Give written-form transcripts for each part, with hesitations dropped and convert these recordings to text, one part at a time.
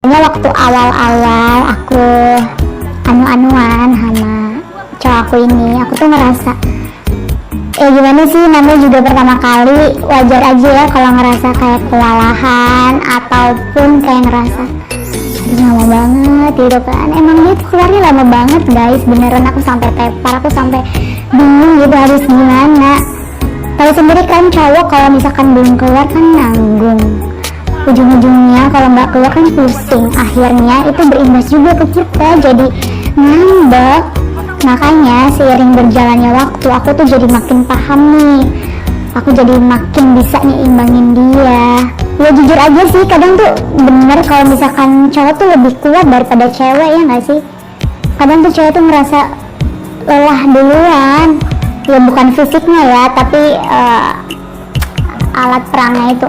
Pokoknya waktu awal-awal aku anu-anuan sama cowok aku ini, aku tuh ngerasa gimana sih, namanya juga pertama kali, wajar aja ya kalau ngerasa kayak kewalahan ataupun kayak ngerasa lama banget gitu kan. Emang dia tuh keluarnya lama banget guys, beneran aku sampai tepar, aku sampai bingung gitu harus gimana. Tahu sendiri kan cowok kalau misalkan belum keluar kan nanggung, ujung-ujungnya kalau nggak keluar kan pusing, akhirnya itu berimbas juga ke kita jadi ngambek. Makanya seiring berjalannya waktu aku tuh jadi makin paham nih, aku jadi makin bisa nih imbangin dia. Ya jujur aja sih, kadang tuh bener kalau misalkan cowok tuh lebih kuat daripada cewek, ya nggak sih? Kadang tuh cewek tuh ngerasa lelah duluan, ya bukan fisiknya ya, tapi alat perangnya itu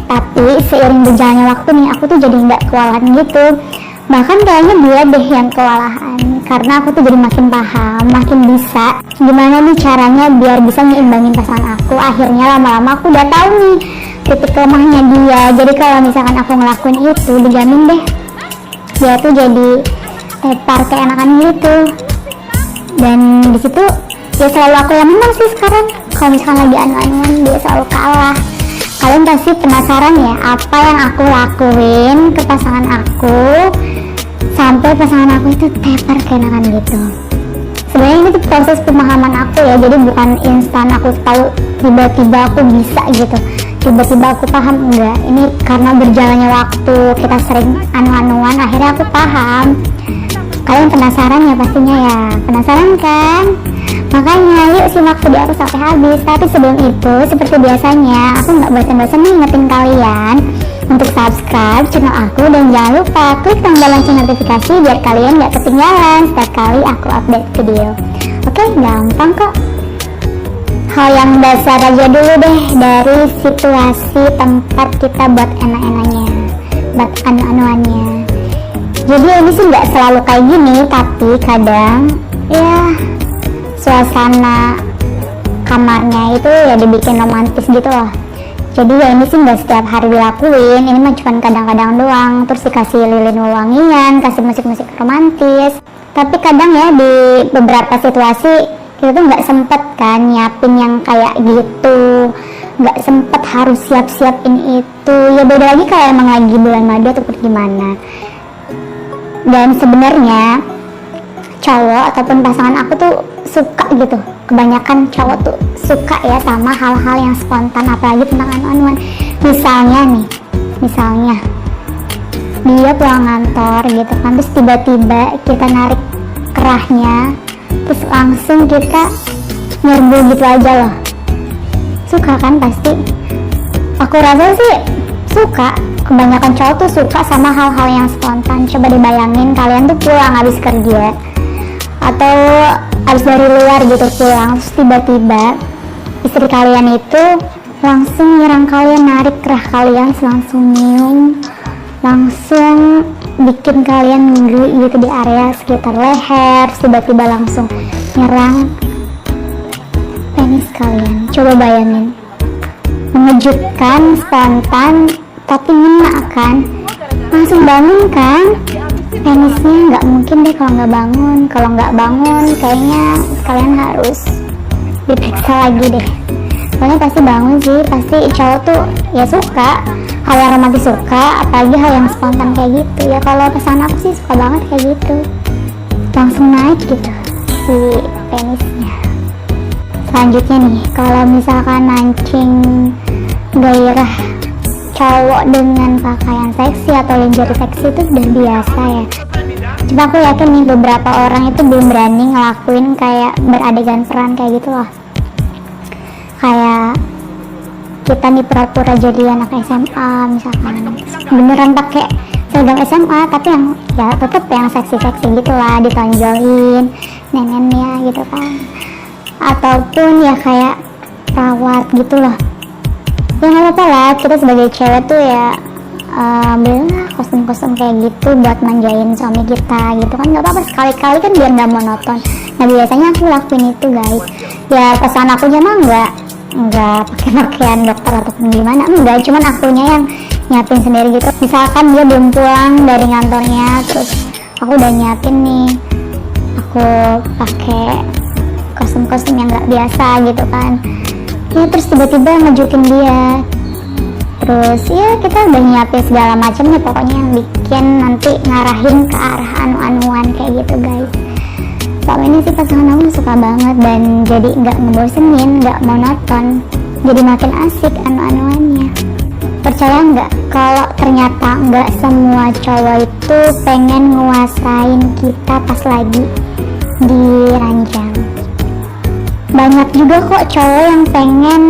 tapi seiring berjalannya waktu nih aku tuh jadi nggak kewalahan gitu, bahkan kayaknya dia deh yang kewalahan, karena aku tuh jadi makin paham, makin bisa gimana nih caranya biar bisa ngeimbangin pasangan aku. Akhirnya lama-lama aku udah tahu nih titik lemahnya dia, jadi kalau misalkan aku ngelakuin itu dijamin deh dia tuh jadi tepar keenakan gitu. Dan disitu ya selalu aku yang menang sih sekarang. Kalau misalkan lagi anu-anuan dia selalu kalah. Kalian pasti penasaran ya apa yang aku lakuin ke pasangan aku sampai pasangan aku itu tepar keenakan gitu. Sebenarnya ini tuh proses pemahaman aku ya, jadi bukan instan aku tahu tiba-tiba aku bisa gitu, tiba-tiba aku paham, enggak. Ini karena berjalannya waktu, kita sering anu-anuan, akhirnya aku paham. Kalian penasaran ya pastinya ya, penasaran kan? Makanya yuk simak video aku sampai habis. Tapi sebelum itu, seperti biasanya aku nggak bosan-bosan nih ngingetin kalian untuk subscribe channel aku, dan jangan lupa klik tombol lonceng notifikasi biar kalian nggak ketinggalan setiap kali aku update video. Oke, gampang kok. Hal yang dasar aja dulu deh, dari situasi tempat kita buat enak-enaknya, buat anu-anuannya. Jadi ini sih nggak selalu kayak gini, tapi kadang ya suasana kamarnya itu ya dibikin romantis gitu loh. Jadi ya ini sih nggak setiap hari dilakuin, ini mah cuma kadang-kadang doang. Terus dikasih lilin wangian, kasih musik-musik romantis. Tapi kadang ya di beberapa situasi kita tuh nggak sempet kan nyiapin yang kayak gitu, nggak sempet harus siap-siap ini itu. Ya beda lagi kalau emang lagi bulan madu ataupun gimana. Dan sebenarnya cowok ataupun pasangan aku tuh suka gitu, kebanyakan cowok tuh suka ya sama hal-hal yang spontan, apalagi tentang anu-anuan. Misalnya dia pulang kantor gitu kan, terus tiba-tiba kita narik kerahnya, terus langsung kita nyerbu gitu aja loh. Suka kan pasti? Aku rasa sih suka. Kebanyakan cowok tuh suka sama hal-hal yang spontan. Coba dibayangin kalian tuh pulang habis kerja atau habis dari luar gitu pulang, terus tiba-tiba istri kalian itu langsung nyerang kalian, narik kerah kalian, langsung nyium, langsung bikin kalian ngeri gitu di area sekitar leher, tiba-tiba langsung nyerang penis kalian. Coba bayangin, mengejutkan, spontan, tapi ngena kan? Langsung bangun kan? Penisnya nggak mungkin deh kalau nggak bangun. Kalau nggak bangun kayaknya kalian harus diperiksa lagi deh. Soalnya pasti bangun sih, pasti cowok tuh ya suka hal yang romantis, suka apalagi hal yang spontan kayak gitu ya. Kalau pesan aku sih suka banget kayak gitu, langsung naik gitu si penisnya. Selanjutnya nih, kalau misalkan mancing gairah cowok dengan pakaian seksi atau lingerie seksi itu udah biasa ya. Cuma aku yakin nih beberapa orang itu belum berani ngelakuin kayak beradegan peran kayak gitu loh. Kayak kita nih pura-pura jadi anak SMA misalkan, beneran pakai seragam SMA tapi yang ya tetep yang seksi-seksi gitu lah, ditonjolin neneknya gitu kan. Ataupun ya kayak perawat gitu loh. Ya nggak apa-apa lah, kita sebagai cewek tuh ya belilah kostum-kostum kayak gitu buat manjain suami kita gitu kan, nggak apa-apa, sekali-kali kan biar nggak monoton. Nah biasanya aku lakuin itu guys. Ya pesan aku aja mah nggak pakai pakaian dokter ataupun gimana, enggak, cuman akunya yang nyiapin sendiri gitu. Misalkan dia belum pulang dari kantornya, terus aku udah nyiapin nih, aku pakai kostum-kostum yang nggak biasa gitu kan ya, terus tiba-tiba ngejukin dia, terus ya kita udah nyiapin segala macamnya pokoknya yang bikin nanti ngarahin ke arah anu-anuan kayak gitu guys. Selama ini sih pasangan aku suka banget dan jadi nggak ngebosenin, nggak monoton, jadi makin asik anu-anuannya. Percaya nggak kalau ternyata nggak semua cowok itu pengen nguasain kita pas lagi di ranjang. Banyak juga kok cowok yang pengen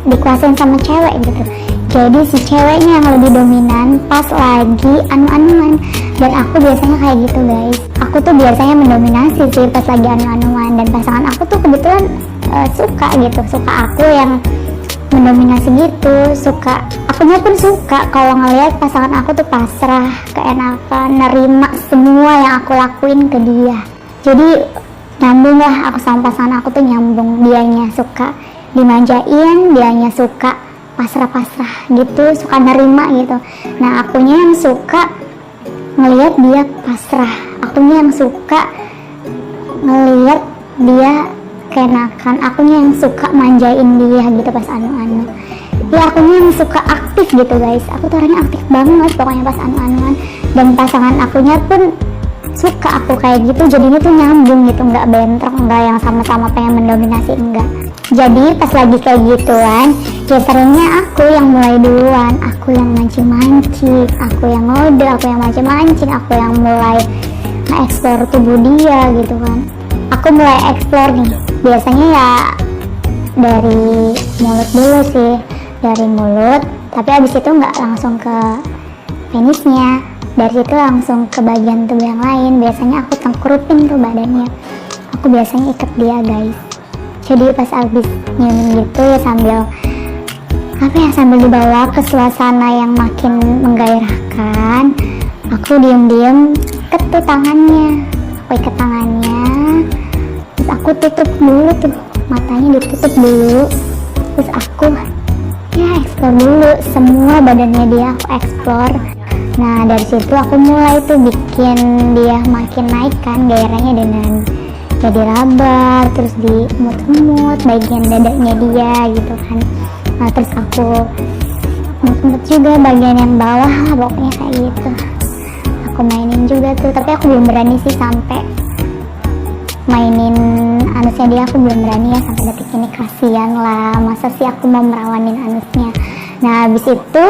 dikuasain sama cewek gitu. Jadi si ceweknya yang lebih dominan pas lagi anu-anuan. Dan aku biasanya kayak gitu guys. Aku tuh biasanya mendominasi sih pas lagi anu-anuan. Dan pasangan aku tuh kebetulan suka gitu. Suka aku yang mendominasi gitu. Akunya pun suka kalau ngelihat pasangan aku tuh pasrah, keenakan, nerima semua yang aku lakuin ke dia. Jadi nyambung lah aku sama pasangan aku tuh nyambung. Dianya suka dimanjain, dianya suka pasrah-pasrah gitu, suka nerima gitu. Nah akunya yang suka ngelihat dia pasrah, akunya yang suka ngelihat dia keenakan, akunya yang suka manjain dia gitu pas anu-anu. Ya akunya yang suka aktif gitu guys, aku tuh orangnya aktif banget pokoknya pas anu-anuan. Dan pasangan akunya pun suka aku kayak gitu, jadinya tuh nyambung gitu, nggak bentrok, nggak yang sama-sama pengen mendominasi, enggak. Jadi pas lagi kayak gituan ya seringnya aku yang mulai duluan, aku yang mancing-mancing, aku yang ngode, aku yang mancing-mancing, aku yang mulai nge-explore tubuh dia gitu kan. Aku mulai explore nih, biasanya ya dari mulut dulu sih, dari mulut, tapi abis itu nggak langsung ke penisnya, dari situ langsung ke bagian tubuh yang lain. Biasanya aku tengkurupin tuh badannya, aku biasanya ikat dia guys. Jadi pas abis nyium gitu ya sambil dibawa ke suasana yang makin menggairahkan, aku diem-diem ikat tuh tangannya, aku ikat tangannya, terus aku tutup dulu tuh matanya, ditutup dulu, terus aku ya explore dulu semua badannya dia, aku explore. Nah dari situ aku mulai tuh bikin dia makin naik kan gairahnya dengan jadi raba, terus diemut-emut bagian dadanya dia gitu kan. Nah terus aku emut-emut juga bagian yang bawah lah pokoknya kayak gitu, aku mainin juga tuh. Tapi aku belum berani sih sampai mainin anusnya dia, aku belum berani ya sampai detik ini, kasihan lah, masa sih aku mau merawanin anusnya. Nah habis itu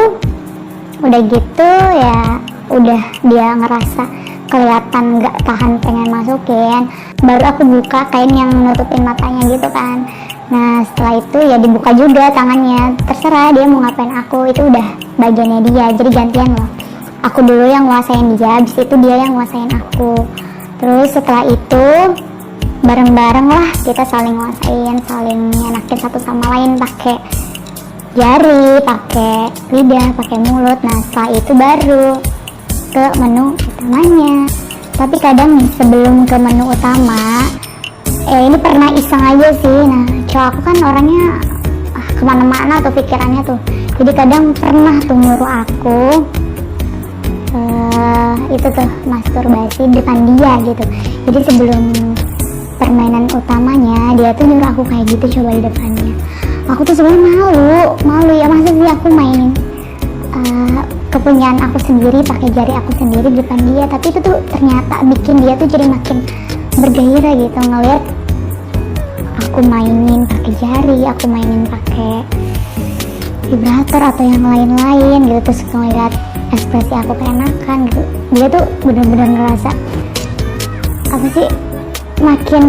udah gitu ya, udah dia ngerasa kelihatan nggak tahan pengen masukin, baru aku buka kain yang nutupin matanya gitu kan. Nah setelah itu ya dibuka juga tangannya, terserah dia mau ngapain aku, itu udah bagiannya dia, jadi gantian loh. Aku dulu yang nguasain dia, habis itu dia yang nguasain aku. Terus setelah itu bareng-bareng lah kita saling nguasain, saling nyenakin satu sama lain pakai jari, pakai lidah, pakai mulut. Nah setelah itu baru ke menu utamanya. Tapi kadang nih sebelum ke menu utama, ini pernah iseng aja sih. Nah cowok aku kan orangnya kemana-mana tuh pikirannya tuh, jadi kadang pernah tuh nyuruh aku itu tuh masturbasi depan dia gitu. Jadi sebelum permainan utamanya dia tuh nyuruh aku kayak gitu coba di depannya. Aku tuh sebenarnya malu ya, masa sih aku mainin kepunyaan aku sendiri pakai jari aku sendiri di depan dia. Tapi itu tuh ternyata bikin dia tuh jadi makin bergairah gitu ngeliat aku mainin pakai jari, aku mainin pakai vibrator atau yang lain-lain gitu. Terus ngeliat ekspresi aku keenakan gitu, dia tuh bener-bener ngerasa apa sih, makin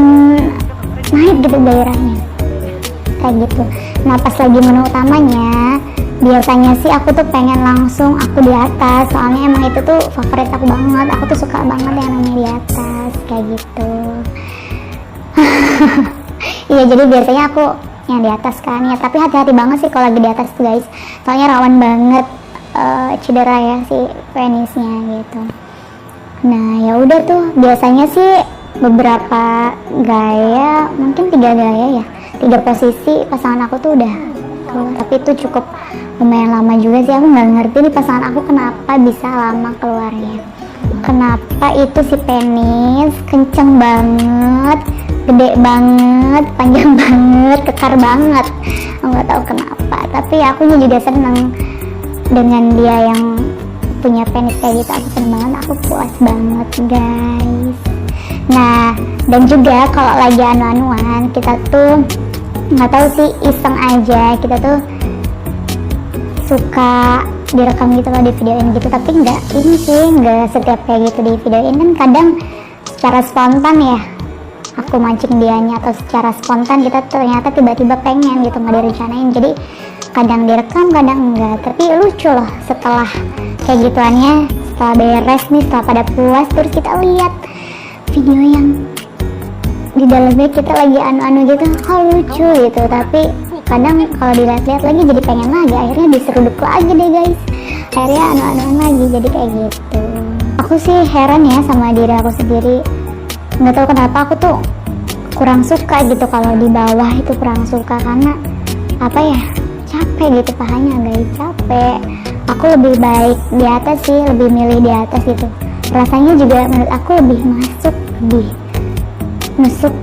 naik gitu gairahnya kayak gitu. Nah pas lagi menu utamanya biasanya sih aku tuh pengen langsung aku di atas, soalnya emang itu tuh favorit aku banget, aku tuh suka banget yang namanya di atas kayak gitu. Iya jadi biasanya aku yang di atas kan ya, tapi hati-hati banget sih kalau lagi di atas tuh guys, soalnya rawan banget cedera ya si penisnya gitu. Nah ya udah tuh biasanya sih beberapa gaya, mungkin 3 gaya ya, 3 posisi pasangan aku tuh udah gitu. Tapi itu cukup lumayan lama juga sih. Aku nggak ngerti nih pasangan aku kenapa bisa lama keluarnya. Kenapa itu si penis kenceng banget, gede banget, panjang banget, kekar banget. Aku nggak tahu kenapa. Tapi aku juga seneng dengan dia yang punya penis kayak gitu. Aku seneng banget, aku puas banget guys. Nah, dan juga kalau lagi anu-anuan kita tuh nggak tahu sih, iseng aja kita tuh suka direkam gitu loh, di videoin gitu. Tapi nggak setiap kayak gitu di videoin, kan kadang secara spontan ya aku mancing dianya, atau secara spontan kita ternyata tiba-tiba pengen gitu, nggak direncanain. Jadi kadang direkam kadang enggak, tapi lucu loh setelah kayak gituannya, setelah beres nih, setelah pada puas, terus kita lihat video yang di dalamnya kita lagi anu-anu gitu, lucu gitu. Tapi kadang kalau dilihat-lihat lagi jadi pengen lagi, akhirnya diseruduk lagi deh guys, akhirnya anu-anu lagi, jadi kayak gitu. Aku sih heran ya sama diri aku sendiri, nggak tahu kenapa aku tuh kurang suka gitu kalau di bawah itu, kurang suka karena apa ya, capek gitu pahanya guys, capek. Aku lebih baik di atas sih, lebih milih di atas gitu, rasanya juga menurut aku lebih nusuk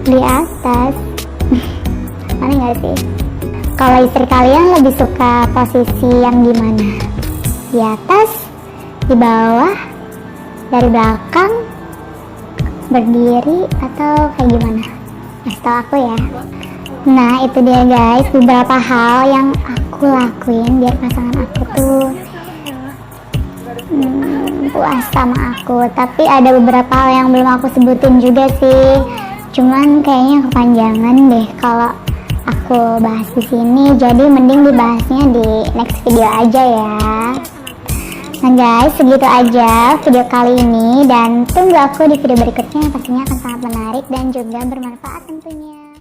di atas. Aneh gak sih? Kalau istri kalian lebih suka posisi yang gimana? Di atas, di bawah, dari belakang, berdiri, atau kayak gimana? Kasih tau aku ya. Nah itu dia guys, beberapa hal yang aku lakuin biar pasangan aku tuh puas sama aku. Tapi ada beberapa hal yang belum aku sebutin juga sih, cuman kayaknya kepanjangan deh kalau aku bahas di sini, jadi mending dibahasnya di next video aja ya. Nah guys, segitu aja video kali ini, dan tunggu aku di video berikutnya yang pastinya akan sangat menarik dan juga bermanfaat tentunya.